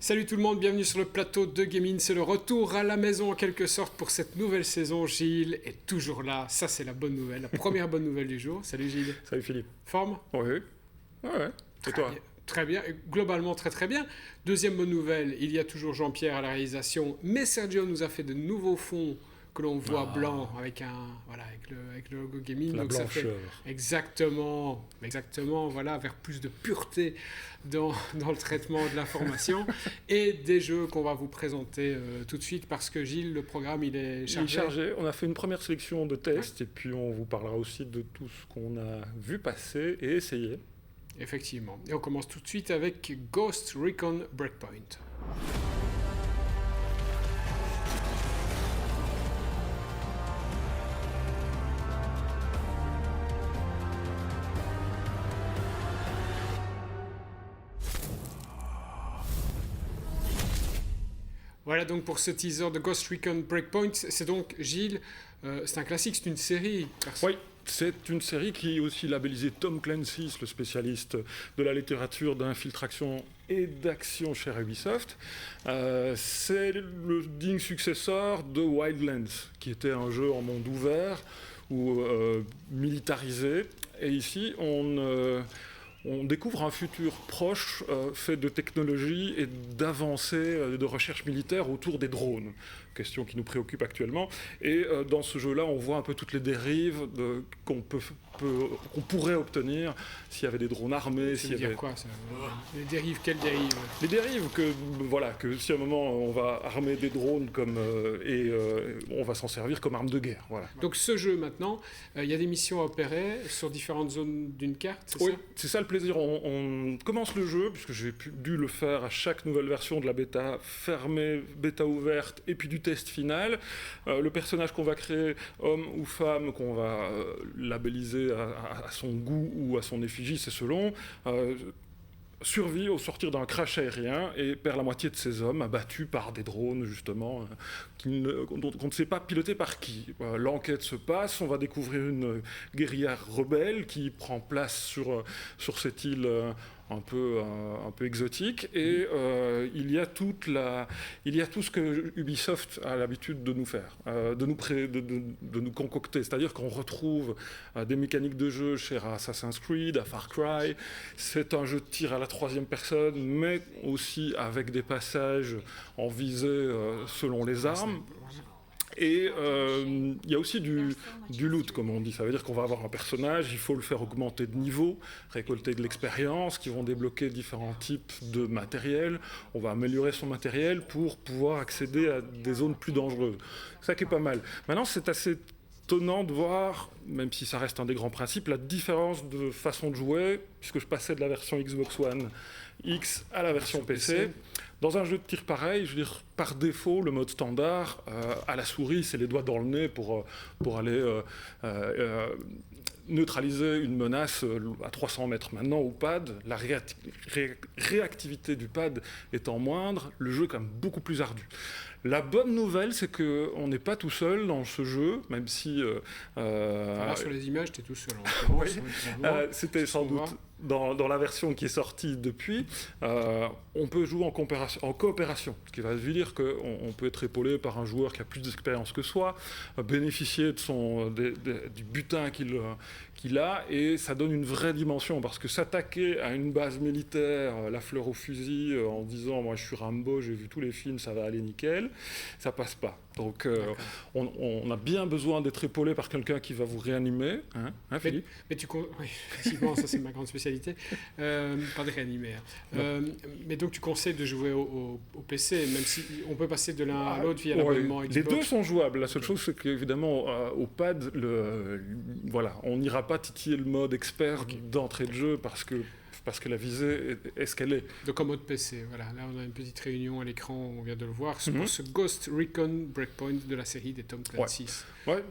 Salut tout le monde, bienvenue sur le plateau de Gaming. C'est le retour à la maison en quelque sorte pour cette nouvelle saison. Gilles est toujours là, ça c'est la bonne nouvelle, la première bonne nouvelle du jour. Salut Gilles. Salut Philippe. Forme? Oui. Ouais. Et toi? Très bien, globalement très bien. Deuxième bonne nouvelle, il y a toujours Jean-Pierre à la réalisation, mais Sergio nous a fait de nouveaux fonds que l'on voit blanc avec le logo gaming. La donc ça blancheur. fait exactement, voilà, vers plus de pureté dans le traitement de l'information et des jeux qu'on va vous présenter tout de suite parce que Gilles, le programme, il est chargé. On a fait une première sélection de tests et puis on vous parlera aussi de tout ce qu'on a vu passer et essayé. Effectivement. Et on commence tout de suite avec Ghost Recon Breakpoint. Voilà donc pour ce teaser de Ghost Recon Breakpoint. C'est donc, Gilles, c'est un classique, c'est une série. Oui, c'est une série qui est aussi labellisée Tom Clancy, le spécialiste de la littérature d'infiltration et d'action chez Ubisoft. C'est le digne successeur de Wildlands, qui était un jeu en monde ouvert ou militarisé. Et ici, on découvre un futur proche fait de technologie et d'avancées de recherche militaire autour des drones, question qui nous préoccupe actuellement. Et dans ce jeu-là, on voit un peu toutes les dérives qu'on pourrait obtenir s'il y avait des drones armés. Ça veut dire quoi ça? Les dérives, quelles dérives? Les dérives que si à un moment on va armer des drones on va s'en servir comme arme de guerre. Voilà. Donc ce jeu maintenant, il y a des missions à opérer sur différentes zones d'une carte, c'est oui, ça? c'est ça le plaisir. On commence le jeu, puisque j'ai dû le faire à chaque nouvelle version de la bêta fermée, bêta ouverte, et puis du test final. Le personnage qu'on va créer, homme ou femme, qu'on va labelliser à son goût ou à son effigie, c'est selon, survit au sortir d'un crash aérien et perd la moitié de ses hommes abattus par des drones justement qu'on ne sait pas piloter par qui. L'enquête se passe, on va découvrir une guérilla rebelle qui prend place sur cette île un peu exotique et il y a tout ce que Ubisoft a l'habitude de nous faire, de nous concocter, c'est-à-dire qu'on retrouve des mécaniques de jeu chez Assassin's Creed, à Far Cry. C'est un jeu de tir à la troisième personne, mais aussi avec des passages en visée selon les armes. Et il y a aussi du loot, comme on dit. Ça veut dire qu'on va avoir un personnage, il faut le faire augmenter de niveau, récolter de l'expérience, qui vont débloquer différents types de matériel. On va améliorer son matériel pour pouvoir accéder à des zones plus dangereuses. Ça qui est pas mal. Maintenant, c'est assez étonnant de voir, même si ça reste un des grands principes, la différence de façon de jouer, puisque je passais de la version Xbox One X à la version PC. Dans un jeu de tir pareil, je veux dire, par défaut, le mode standard, à la souris, c'est les doigts dans le nez pour aller neutraliser une menace à 300 mètres. Maintenant, au pad, la réactivité du pad étant moindre, le jeu est quand même beaucoup plus ardu. La bonne nouvelle, c'est qu'on n'est pas tout seul dans ce jeu, même si... sur les images, tu es tout seul. Oui, c'était sans doute dans la version qui est sortie depuis. On peut jouer en coopération, ce qui veut dire qu'on peut être épaulé par un joueur qui a plus d'expérience que soi, bénéficier du butin qu'il a, et ça donne une vraie dimension, parce que s'attaquer à une base militaire, la fleur au fusil, en disant « moi je suis Rambo, j'ai vu tous les films, ça va aller nickel », ça passe pas. Donc on a bien besoin d'être épaulé par quelqu'un qui va vous réanimer, hein Philippe? Oui, effectivement, ça c'est ma grande spécialité, pas de réanimer. Mais donc tu conseilles de jouer au PC, même si on peut passer de l'un à l'autre via l'abonnement Xbox. Les deux sont jouables. La seule chose, c'est qu'évidemment, au pad, on n'ira pas titiller le mode expert d'entrée de jeu parce que la visée est ce qu'elle est. Donc en mode PC, voilà. Là, on a une petite réunion à l'écran, on vient de le voir, pour ce Ghost Recon Breakpoint de la série des Tom Clancy. Ouais,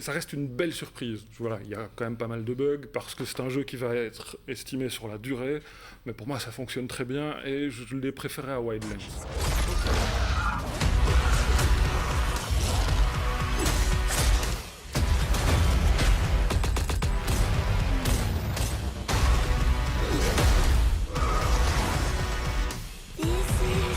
ça reste une belle surprise. Voilà, il y a quand même pas mal de bugs, parce que c'est un jeu qui va être estimé sur la durée, mais pour moi, ça fonctionne très bien, et je l'ai préféré à Wildlands. This is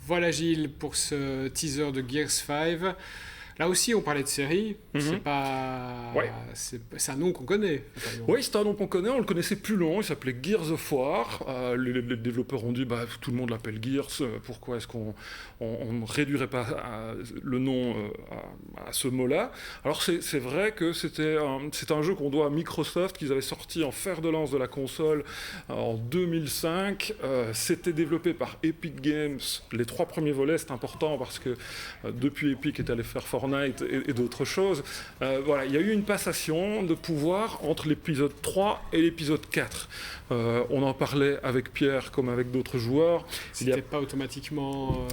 Voilà Gilles pour ce teaser de Gears 5. Là aussi, on parlait de série. C'est pas... Ouais. C'est un nom qu'on connaît. Oui, c'est un nom qu'on connaît. On le connaissait plus long. Il s'appelait Gears of War. Les développeurs ont dit, tout le monde l'appelle Gears. Pourquoi est-ce qu'on ne réduirait pas le nom à ce mot-là? Alors, c'est vrai que c'est un jeu qu'on doit à Microsoft, qu'ils avaient sorti en fer de lance de la console en 2005. C'était développé par Epic Games. Les 3 premiers volets, c'est important parce que depuis Epic est allé faire Fortnite et d'autres choses. Voilà, il y a eu une passation de pouvoir entre l'épisode 3 et l'épisode 4. On en parlait avec Pierre comme avec d'autres joueurs. C'était pas automatiquement...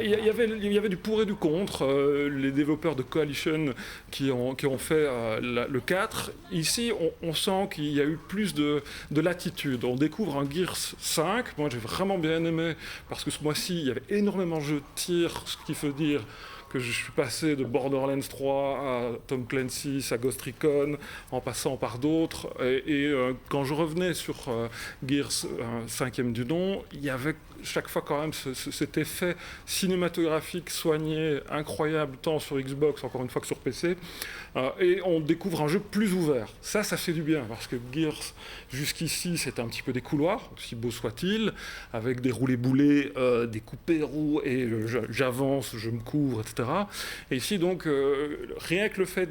Il y avait du pour et du contre. Les développeurs de Coalition qui ont fait le 4. Ici, on sent qu'il y a eu plus de latitude. On découvre un Gears 5. Moi, j'ai vraiment bien aimé parce que ce mois-ci, il y avait énormément de jeux de tir, ce qui veut dire que je suis passé de Borderlands 3 à Tom Clancy's, à Ghost Recon, en passant par d'autres. Et quand je revenais sur Gears 5e du nom, il y avait chaque fois quand même cet effet cinématographique soigné, incroyable, tant sur Xbox, encore une fois, que sur PC. Et on découvre un jeu plus ouvert. Ça fait du bien, parce que Gears, jusqu'ici, c'était un petit peu des couloirs, aussi beau soit-il, avec des roulés-boulés, des coupés-roues, et j'avance, je me couvre, etc. Et ici, donc, rien que le fait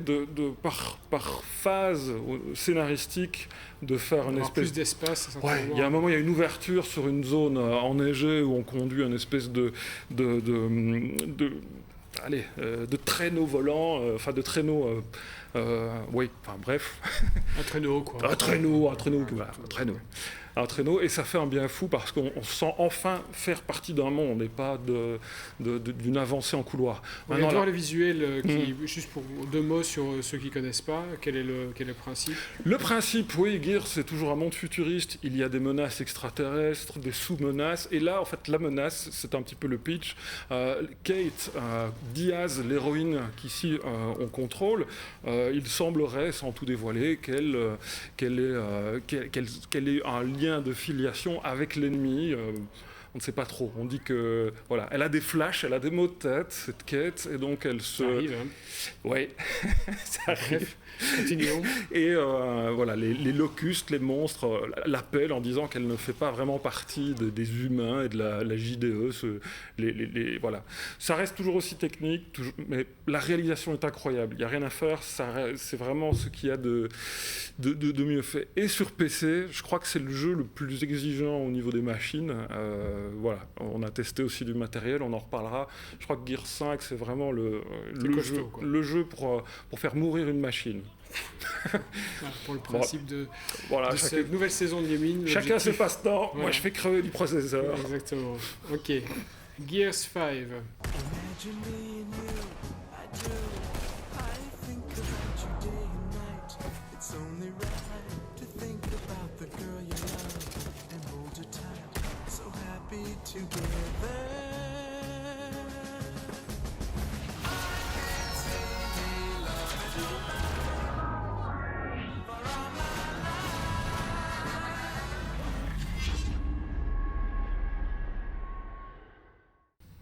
par phase scénaristique, de faire une espèce... plus d'espace. Ouais, il y a un moment, il y a une ouverture sur une zone enneigée où on conduit une espèce de traîneau volant, de traîneau... oui, bref. Un traîneau, quoi. Un traîneau, et ça fait un bien fou parce qu'on sent enfin faire partie d'un monde et pas d'une avancée en couloir. On va voir le visuel, juste pour 2 mots sur ceux qui ne connaissent pas. Quel est le principe? Le principe, oui, Gears, c'est toujours un monde futuriste. Il y a des menaces extraterrestres, des sous-menaces. Et là, en fait, la menace, c'est un petit peu le pitch. Kate Diaz, l'héroïne qu'ici on contrôle, il semblerait, sans tout dévoiler, qu'elle ait un lien de filiation avec l'ennemi. On ne sait pas trop. On dit que voilà, elle a des flashs, elle a des maux de tête, cette Kate, et donc elle se. Ça arrive, hein. Ouais, ça arrive. Continuons. Et voilà, les locustes, les monstres, l'appellent en disant qu'elle ne fait pas vraiment partie des humains et de la JDE. Voilà. Ça reste toujours aussi technique, mais la réalisation est incroyable. Il n'y a rien à faire. C'est vraiment ce qu'il y a de mieux fait. Et sur PC, je crois que c'est le jeu le plus exigeant au niveau des machines. Voilà. On a testé aussi du matériel, on en reparlera. Je crois que Gears 5, c'est vraiment le jeu pour faire mourir une machine. Pour le principe de cette nouvelle saison de gaming. Chacun ses passe-temps. Voilà. Moi, je fais crever du processeur. Exactement. Ok. Gears 5.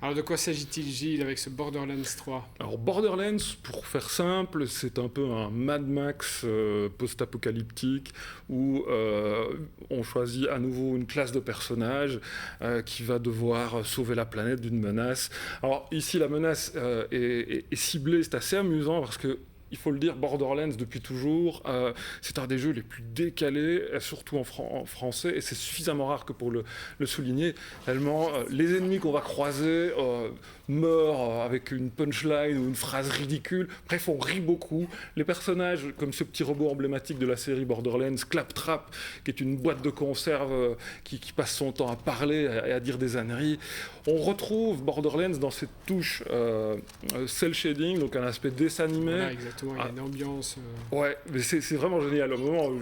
Alors de quoi s'agit-il, Gilles, avec ce Borderlands 3? Alors Borderlands, pour faire simple, c'est un peu un Mad Max post-apocalyptique où on choisit à nouveau une classe de personnages qui va devoir sauver la planète d'une menace. Alors ici, la menace est ciblée, c'est assez amusant parce que il faut le dire, Borderlands, depuis toujours, c'est un des jeux les plus décalés, surtout en français, et c'est suffisamment rare que pour le souligner, tellement les ennemis qu'on va croiser meurent avec une punchline ou une phrase ridicule. Bref, on rit beaucoup. Les personnages, comme ce petit robot emblématique de la série Borderlands, Claptrap, qui est une boîte de conserve qui passe son temps à parler et à dire des âneries. On retrouve Borderlands dans cette touche cel shading, donc un aspect dessin animé. Voilà, exactement, il y a une ambiance... Ouais, mais c'est vraiment génial. Au moment où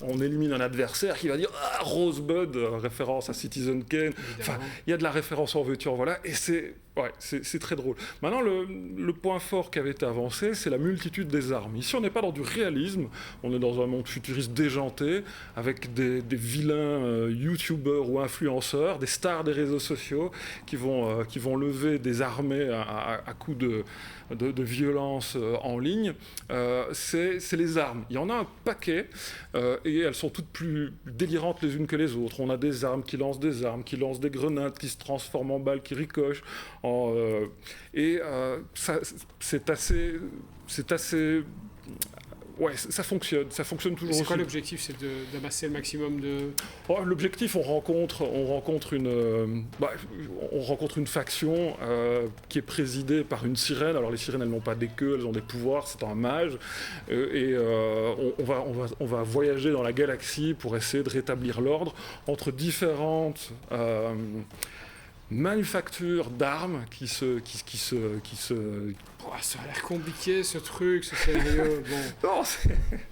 on élimine un adversaire qui va dire « Ah, Rosebud », référence à Citizen Kane. Enfin, il y a de la référence en voiture, voilà. Et c'est Ouais, c'est très drôle. Maintenant, le point fort qui avait été avancé, c'est la multitude des armes. Ici, on n'est pas dans du réalisme, on est dans un monde futuriste déjanté, avec des vilains youtubeurs ou influenceurs, des stars des réseaux sociaux, qui vont lever des armées à coups de violence en ligne. C'est les armes. Il y en a un paquet, et elles sont toutes plus délirantes les unes que les autres. On a des armes, qui lancent des grenades, qui se transforment en balles, qui ricochent. C'est assez. Ouais, ça fonctionne toujours. C'est quoi l'objectif? C'est d'amasser le maximum de... L'objectif, on rencontre une faction qui est présidée par une sirène. Alors les sirènes, elles n'ont pas des queues, elles ont des pouvoirs, c'est un mage. On va voyager dans la galaxie pour essayer de rétablir l'ordre entre différentes... manufacture d'armes qui se... Oh, ça a l'air compliqué ce truc, ce scénario. Bon. Non,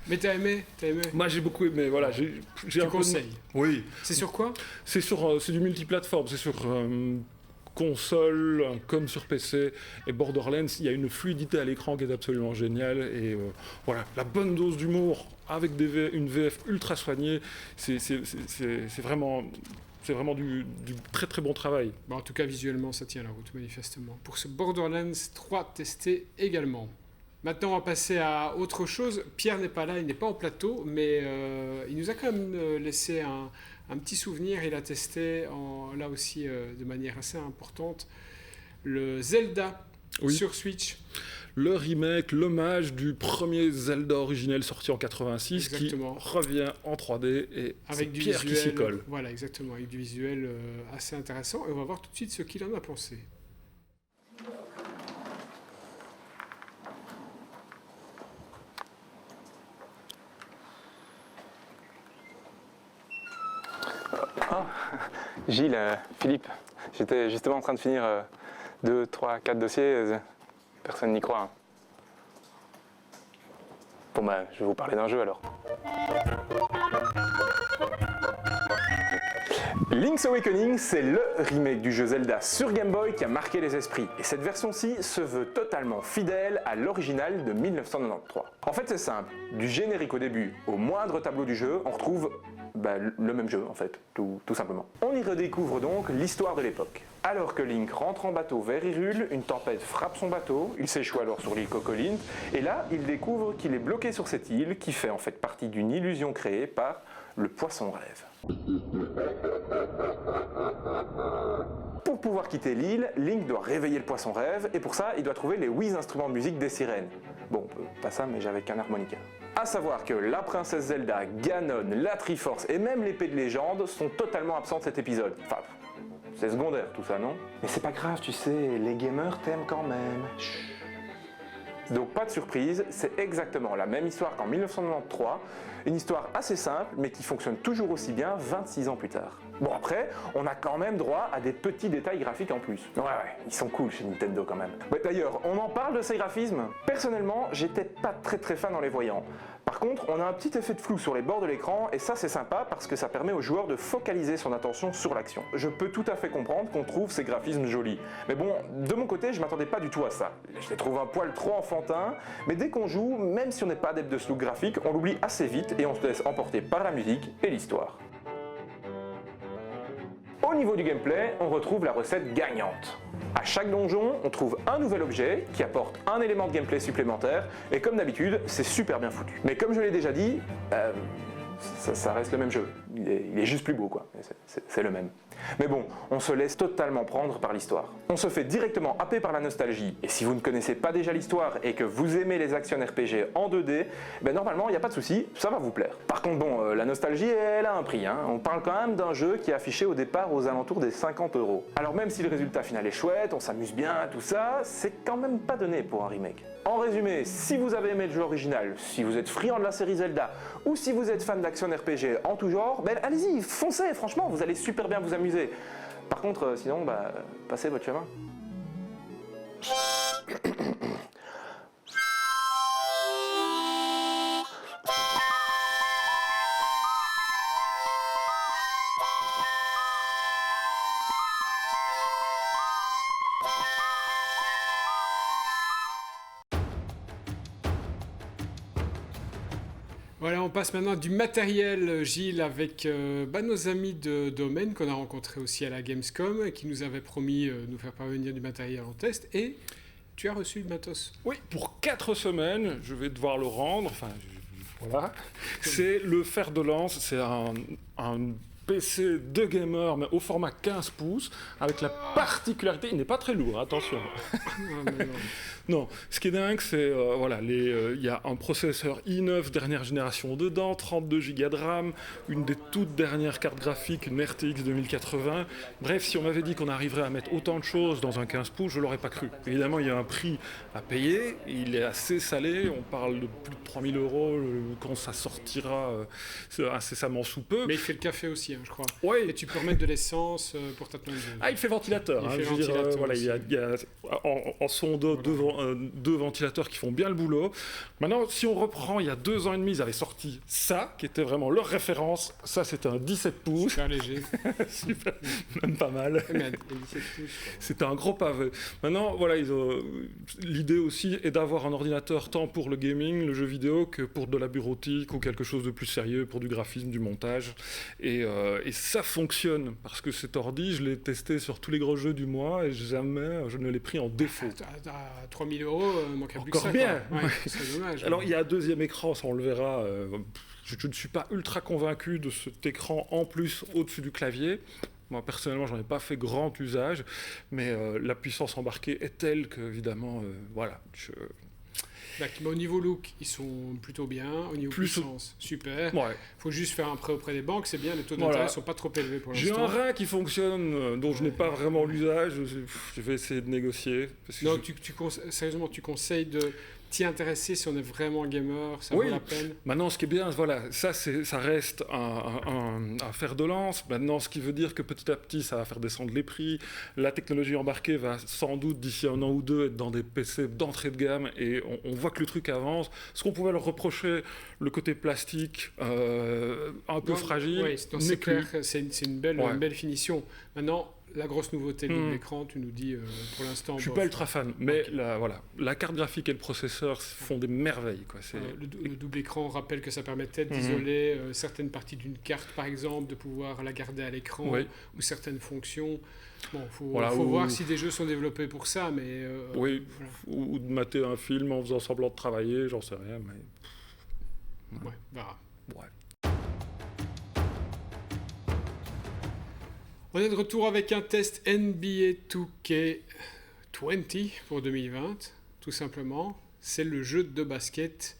mais t'as aimé Moi j'ai beaucoup aimé, voilà. Tu conseilles? Oui. C'est sur quoi? C'est du multiplateforme, c'est sur console comme sur PC. Et Borderlands, il y a une fluidité à l'écran qui est absolument géniale. Et voilà, la bonne dose d'humour avec une VF ultra soignée, c'est vraiment... C'est vraiment du très très bon travail. Bon, en tout cas, visuellement, ça tient la route, manifestement. Pour ce Borderlands 3 testé également. Maintenant, on va passer à autre chose. Pierre n'est pas là, il n'est pas en plateau, mais il nous a quand même laissé un petit souvenir. Il a testé, là aussi, de manière assez importante, le Zelda sur Switch. Le remake, l'hommage du premier Zelda originel sorti en 86, qui revient en 3D et avec du Pierre visuel, qui s'y colle. Voilà, exactement, avec du visuel assez intéressant. Et on va voir tout de suite ce qu'il en a pensé. Gilles, Philippe, j'étais justement en train de finir 2, 3, 4 dossiers. Personne n'y croit. Hein. Bon bah, je vais vous parler d'un jeu alors. Link's Awakening, c'est le remake du jeu Zelda sur Game Boy qui a marqué les esprits. Et cette version-ci se veut totalement fidèle à l'original de 1993. En fait, c'est simple. Du générique au début au moindre tableau du jeu, on retrouve le même jeu en fait, tout simplement. On y redécouvre donc l'histoire de l'époque. Alors que Link rentre en bateau vers Hyrule, une tempête frappe son bateau, il s'échoue alors sur l'île Cocoline, et là, il découvre qu'il est bloqué sur cette île qui fait en fait partie d'une illusion créée par le poisson rêve. Pour pouvoir quitter l'île, Link doit réveiller le poisson rêve, et pour ça, il doit trouver les 8 instruments de musique des sirènes. Bon, pas ça, mais j'avais qu'un harmonica. A savoir que la princesse Zelda, Ganon, la Triforce et même l'épée de légende sont totalement absents de cet épisode. Enfin, c'est secondaire tout ça, non? Mais c'est pas grave, tu sais, les gamers t'aiment quand même. Chut. Donc pas de surprise, c'est exactement la même histoire qu'en 1993, une histoire assez simple mais qui fonctionne toujours aussi bien 26 ans plus tard. Bon après, on a quand même droit à des petits détails graphiques en plus. Ouais, ils sont cool chez Nintendo quand même. Ouais, d'ailleurs, on en parle de ces graphismes? Personnellement, j'étais pas très fan en les voyant. Par contre, on a un petit effet de flou sur les bords de l'écran et ça c'est sympa parce que ça permet au joueur de focaliser son attention sur l'action. Je peux tout à fait comprendre qu'on trouve ces graphismes jolis. Mais bon, de mon côté, je m'attendais pas du tout à ça. Je les trouve un poil trop enfantins, mais dès qu'on joue, même si on n'est pas adepte de ce look graphique, on l'oublie assez vite et on se laisse emporter par la musique et l'histoire. Au niveau du gameplay, on retrouve la recette gagnante. À chaque donjon, on trouve un nouvel objet qui apporte un élément de gameplay supplémentaire et comme d'habitude, c'est super bien foutu. Mais comme je l'ai déjà dit, ça reste le même jeu. Il est juste plus beau quoi, c'est le même. Mais bon, on se laisse totalement prendre par l'histoire. On se fait directement happer par la nostalgie, et si vous ne connaissez pas déjà l'histoire et que vous aimez les action RPG en 2D, ben normalement il n'y a pas de souci, ça va vous plaire. Par contre bon, la nostalgie elle a un prix, hein. On parle quand même d'un jeu qui est affiché au départ aux alentours des 50 €. Alors même si le résultat final est chouette, on s'amuse bien, tout ça, c'est quand même pas donné pour un remake. En résumé, si vous avez aimé le jeu original, si vous êtes friand de la série Zelda, ou si vous êtes fan d'action RPG en tout genre, ben allez-y, foncez, franchement, vous allez super bien vous amuser. Par contre, sinon, passez votre chemin. Voilà, on passe maintenant du matériel, Gilles, avec nos amis de Domaine qu'on a rencontrés aussi à la Gamescom et qui nous avaient promis de nous faire parvenir du matériel en test. Et tu as reçu le matos. Oui, pour 4 semaines, je vais devoir le rendre. Enfin, voilà. C'est le fer de lance. C'est un PC de gamer, mais au format 15 pouces, avec la particularité, il n'est pas très lourd, attention. Non, ce qui est dingue, c'est il y a un processeur i9 dernière génération dedans, 32 Go de RAM, une des toutes dernières cartes graphiques, une RTX 2080. Bref, si on m'avait dit qu'on arriverait à mettre autant de choses dans un 15 pouces, je l'aurais pas cru. Évidemment, il y a un prix à payer, il est assez salé, on parle de plus de 3 000 € quand ça sortira incessamment sous peu. Mais il fait le café aussi, je crois. Oui. Et tu peux remettre de l'essence pour ta tonne. Ah, il fait ventilateur. Il y a en son deux ventilateurs qui font bien le boulot. Maintenant, si on reprend, il y a 2 ans et demi, ils avaient sorti ça, qui était vraiment leur référence. Ça, c'était un 17 pouces. Super léger. Super. Même pas mal. C'était un gros pavé. Maintenant, voilà, l'idée aussi est d'avoir un ordinateur tant pour le gaming, le jeu vidéo, que pour de la bureautique ou quelque chose de plus sérieux, pour du graphisme, du montage. Et ça fonctionne, parce que cet ordi, je l'ai testé sur tous les gros jeux du mois et jamais je ne l'ai pris en défaut. À 3 000 €, il manquerait plus que ça. Encore bien. Ouais, c'est dommage. Alors, il y a un deuxième écran, ça on le verra. Je ne suis pas ultra convaincu de cet écran en plus au-dessus du clavier. Moi, personnellement, j'en ai pas fait grand usage, mais la puissance embarquée est telle que, évidemment, voilà. Mais au niveau look, ils sont plutôt bien. Au niveau puissance, super. Il faut juste faire un prêt auprès des banques, c'est bien. Les taux d'intérêt ne sont pas trop élevés pour l'instant. J'ai un rein qui fonctionne, dont je n'ai pas vraiment l'usage. Je vais essayer de négocier. Non, sérieusement, tu conseilles de t'y intéresser si on est vraiment gamer, ça vaut la peine. Maintenant, ce qui est bien, voilà, ça reste un fer de lance. Maintenant, ce qui veut dire que petit à petit, ça va faire descendre les prix. La technologie embarquée va sans doute, d'ici 1 an ou 2, être dans des PC d'entrée de gamme et on voit que le truc avance. Ce qu'on pouvait leur reprocher, le côté plastique, un peu fragile. Oui, c'est clair, c'est une belle finition. Maintenant, la grosse nouveauté de l'écran, tu nous dis pour l'instant. Je suis pas ultra fan, mais la carte graphique et le processeur font des merveilles. Quoi. Le double écran rappelle que ça permettait d'isoler certaines parties d'une carte, par exemple, de pouvoir la garder à l'écran ou certaines fonctions. Bon, faut voir si des jeux sont développés pour ça, mais. Ou de mater un film en faisant semblant de travailler, j'en sais rien, mais. Ouais, verra. Ouais. On est de retour avec un test NBA 2K20 pour 2020, tout simplement. C'est le jeu de basket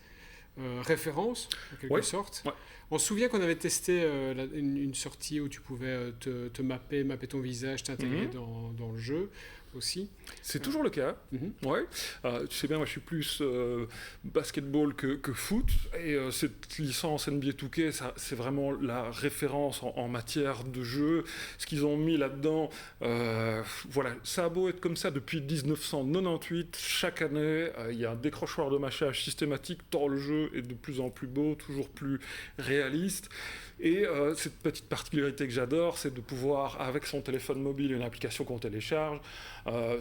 référence, en quelque sorte. Ouais. On se souvient qu'on avait testé une sortie où tu pouvais te mapper ton visage, t'intégrer dans le jeu aussi. C'est toujours le cas. Ouais. Tu sais bien, moi je suis plus basketball que foot. Et cette licence NBA 2K, c'est vraiment la référence en matière de jeu. Ce qu'ils ont mis là-dedans, voilà, ça a beau être comme ça depuis 1998. Chaque année, il y a un décrochoir de mâchage systématique, tant le jeu est de plus en plus beau, toujours plus réaliste. Et cette petite particularité que j'adore, c'est de pouvoir, avec son téléphone mobile, une application qu'on télécharge,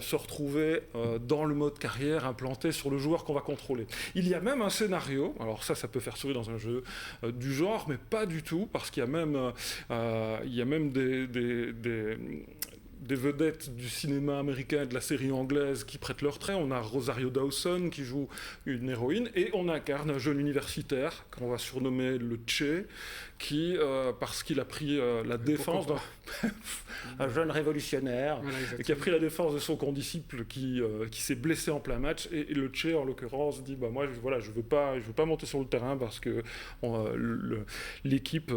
se retrouver dans le mode carrière implanté sur le joueur qu'on va contrôler. Il y a même un scénario, alors ça peut faire sourire dans un jeu du genre, mais pas du tout, parce qu'il y a même des vedettes du cinéma américain et de la série anglaise qui prêtent leur trait. On a Rosario Dawson qui joue une héroïne et on incarne un jeune universitaire qu'on va surnommer le Che, qui, parce qu'il a pris la défense un jeune révolutionnaire, qui a pris la défense de son condisciple qui s'est blessé en plein match, et le Che en l'occurrence dit moi je veux pas monter sur le terrain parce que l'équipe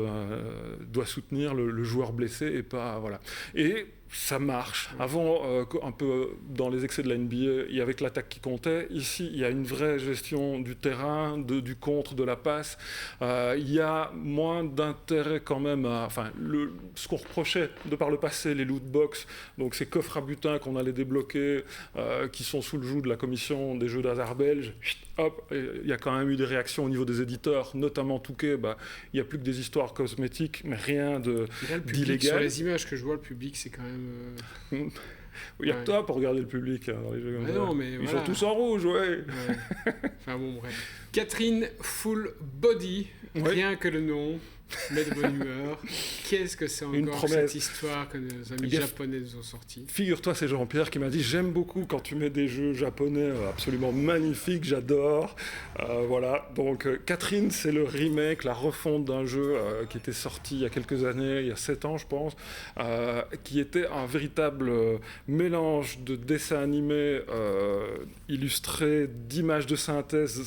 doit soutenir le joueur blessé et pas voilà. Et ça marche. Avant, un peu dans les excès de la NBA, il y avait que l'attaque qui comptait. Ici, il y a une vraie gestion du terrain, du contre, de la passe. Il y a moins d'intérêt quand même à... Enfin, ce qu'on reprochait de par le passé, les loot box, donc ces coffres à butin qu'on allait débloquer, qui sont sous le joug de la commission des jeux d'hasard belge. Hop, il y a quand même eu des réactions au niveau des éditeurs, notamment Touquet. Il n'y a plus que des histoires cosmétiques, mais rien d'illégal. Sur les images que je vois, le public, c'est quand même... Il y a que toi pour regarder le public dans les jeux comme ça. Non, mais Ils voilà. sont tous en rouge, ouais. Enfin bon, bref. Catherine Full Body, rien que le nom, met de bonne humeur. Qu'est-ce que c'est encore cette histoire que nos amis japonais nous ont sortie? Figure-toi, c'est Jean-Pierre qui m'a dit « J'aime beaucoup quand tu mets des jeux japonais absolument magnifiques, j'adore. » Voilà, donc Catherine, c'est le remake, la refonte d'un jeu qui était sorti il y a quelques années, il y a 7 ans je pense, qui était un véritable mélange de dessins animés illustrés, d'images de synthèse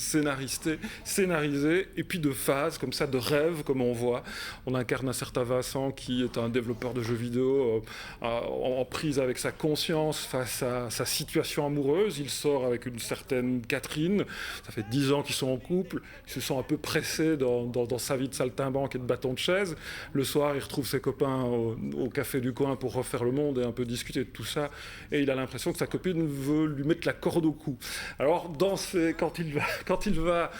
scénarisées, et puis de phases comme ça, de rêves comme on voit. On incarne un certain Vincent qui est un développeur de jeux vidéo en prise avec sa conscience face à sa situation amoureuse. Il sort avec une certaine Catherine, ça fait 10 ans qu'ils sont en couple, ils se sont un peu pressés dans sa vie de saltimbanque et de bâton de chaise. Le soir, il retrouve ses copains au café du coin pour refaire le monde et un peu discuter de tout ça, et il a l'impression que sa copine veut lui mettre la corde au cou. Alors, quand il va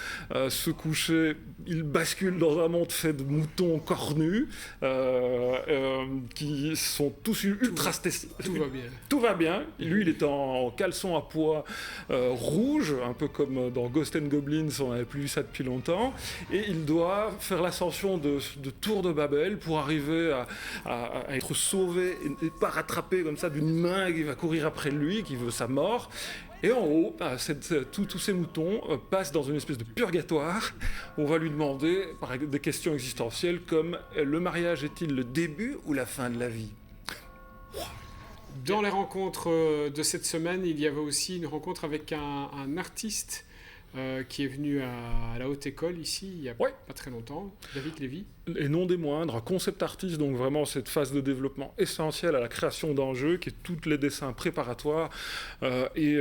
se coucher, il bascule dans un monde fait de moutons cornus qui sont tous ultra stressés. Tout va bien. Lui, il est en caleçon à pois rouge, un peu comme dans Ghost and Goblins, on n'avait plus vu ça depuis longtemps. Et il doit faire l'ascension de Tour de Babel pour arriver à être sauvé et pas rattrapé comme ça d'une main qui va courir après lui, qui veut sa mort. Et en haut, tous ces moutons passent dans une espèce de purgatoire. On va lui demander des questions existentielles comme « Le mariage est-il le début ou la fin de la vie ?» Dans les rencontres de cette semaine, il y avait aussi une rencontre avec un artiste qui est venu à la Haute École ici, il n'y a pas très longtemps, David Lévy. Et non des moindres, un concept artiste, donc vraiment cette phase de développement essentielle à la création d'un jeu, qui est tous les dessins préparatoires, et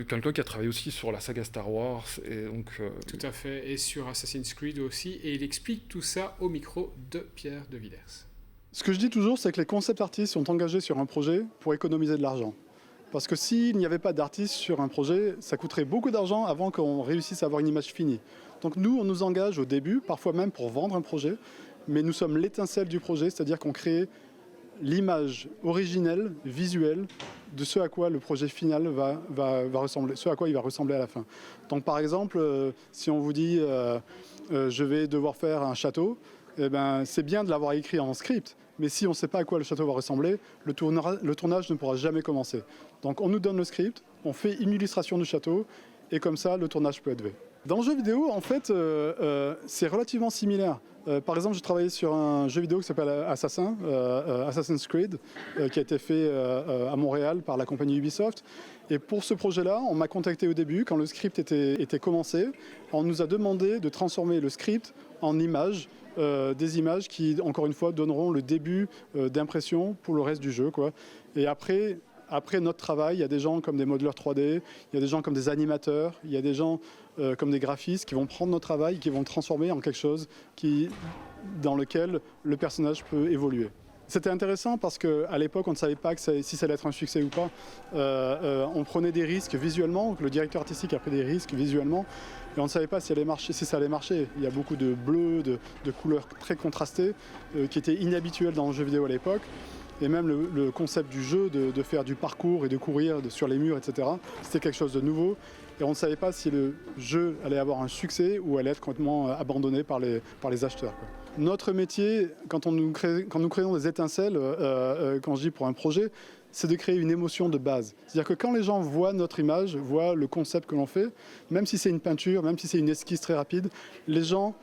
quelqu'un qui a travaillé aussi sur la saga Star Wars. Et donc, tout à fait, et sur Assassin's Creed aussi, et il explique tout ça au micro de Pierre de Villers. Ce que je dis toujours, c'est que les concept artistes sont engagés sur un projet pour économiser de l'argent. Parce que s'il n'y avait pas d'artistes sur un projet, ça coûterait beaucoup d'argent avant qu'on réussisse à avoir une image finie. Donc nous, on nous engage au début, parfois même pour vendre un projet, mais nous sommes l'étincelle du projet, c'est-à-dire qu'on crée l'image originelle, visuelle, de ce à quoi le projet final va ressembler, ce à quoi il va ressembler à la fin. Donc par exemple, si on vous dit je vais devoir faire un château, eh ben, c'est bien de l'avoir écrit en script, mais si on ne sait pas à quoi le château va ressembler, le tournage ne pourra jamais commencer. Donc on nous donne le script, on fait une illustration du château, et comme ça, le tournage peut être fait. Dans le jeu vidéo, en fait, c'est relativement similaire. Par exemple, j'ai travaillé sur un jeu vidéo qui s'appelle Assassin's Creed, qui a été fait à Montréal par la compagnie Ubisoft. Et pour ce projet-là, on m'a contacté au début, quand le script était commencé. On nous a demandé de transformer le script en images, des images qui, encore une fois, donneront le début d'impression pour le reste du jeu, quoi. Et après notre travail, il y a des gens comme des modeleurs 3D, il y a des gens comme des animateurs, il y a des gens comme des graphistes qui vont prendre notre travail et qui vont le transformer en quelque chose dans lequel le personnage peut évoluer. C'était intéressant parce qu'à l'époque, on ne savait pas si ça allait être un succès ou pas. On prenait des risques visuellement, le directeur artistique a pris des risques visuellement, et on ne savait pas si ça allait marcher. Il y a beaucoup de bleus, de couleurs très contrastées, qui étaient inhabituelles dans le jeu vidéo à l'époque. Et même le concept du jeu, de faire du parcours et de courir sur les murs, etc., c'était quelque chose de nouveau. Et on ne savait pas si le jeu allait avoir un succès ou allait être complètement abandonné par les acheteurs, quoi. Notre métier, quand nous créons des étincelles, quand je dis pour un projet, c'est de créer une émotion de base. C'est-à-dire que quand les gens voient notre image, voient le concept que l'on fait, même si c'est une peinture, même si c'est une esquisse très rapide, les gens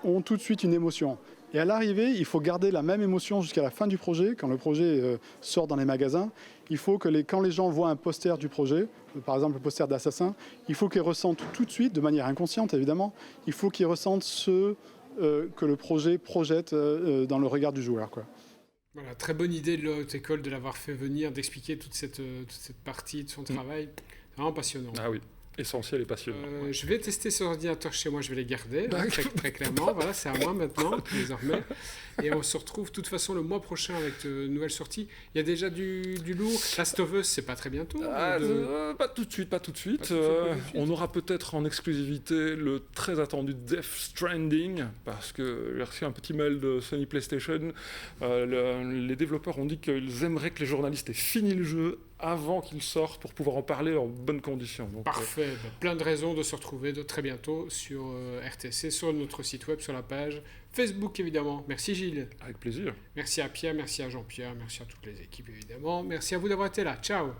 ont tout de suite une émotion. Et à l'arrivée, il faut garder la même émotion jusqu'à la fin du projet. Quand le projet sort dans les magasins, il faut que quand les gens voient un poster du projet, par exemple le poster d'Assassin, il faut qu'ils ressentent tout de suite, de manière inconsciente évidemment, il faut qu'ils ressentent ce que le projet projette dans le regard du joueur, quoi. Voilà, très bonne idée de la Haute École de l'avoir fait venir, d'expliquer toute cette partie de son travail. C'est vraiment passionnant. Ah oui. essentiel et passionnant. Je vais tester ces ordinateurs chez moi, je vais les garder, très clairement. Voilà, c'est à moi maintenant, désormais. Et on se retrouve de toute façon le mois prochain avec de nouvelles sorties. Il y a déjà du lourd. Last of Us, c'est pas très bientôt. Pas tout de suite. On aura peut-être en exclusivité le très attendu Death Stranding, parce que j'ai reçu un petit mail de Sony PlayStation. Les développeurs ont dit qu'ils aimeraient que les journalistes aient fini le jeu avant qu'il sorte pour pouvoir en parler en bonnes conditions. Donc, parfait. Plein de raisons de se retrouver très bientôt sur RTC, sur notre site web, sur la page Facebook évidemment. Merci Gilles. Avec plaisir. Merci à Pierre, merci à Jean-Pierre, merci à toutes les équipes évidemment. Merci à vous d'avoir été là. Ciao.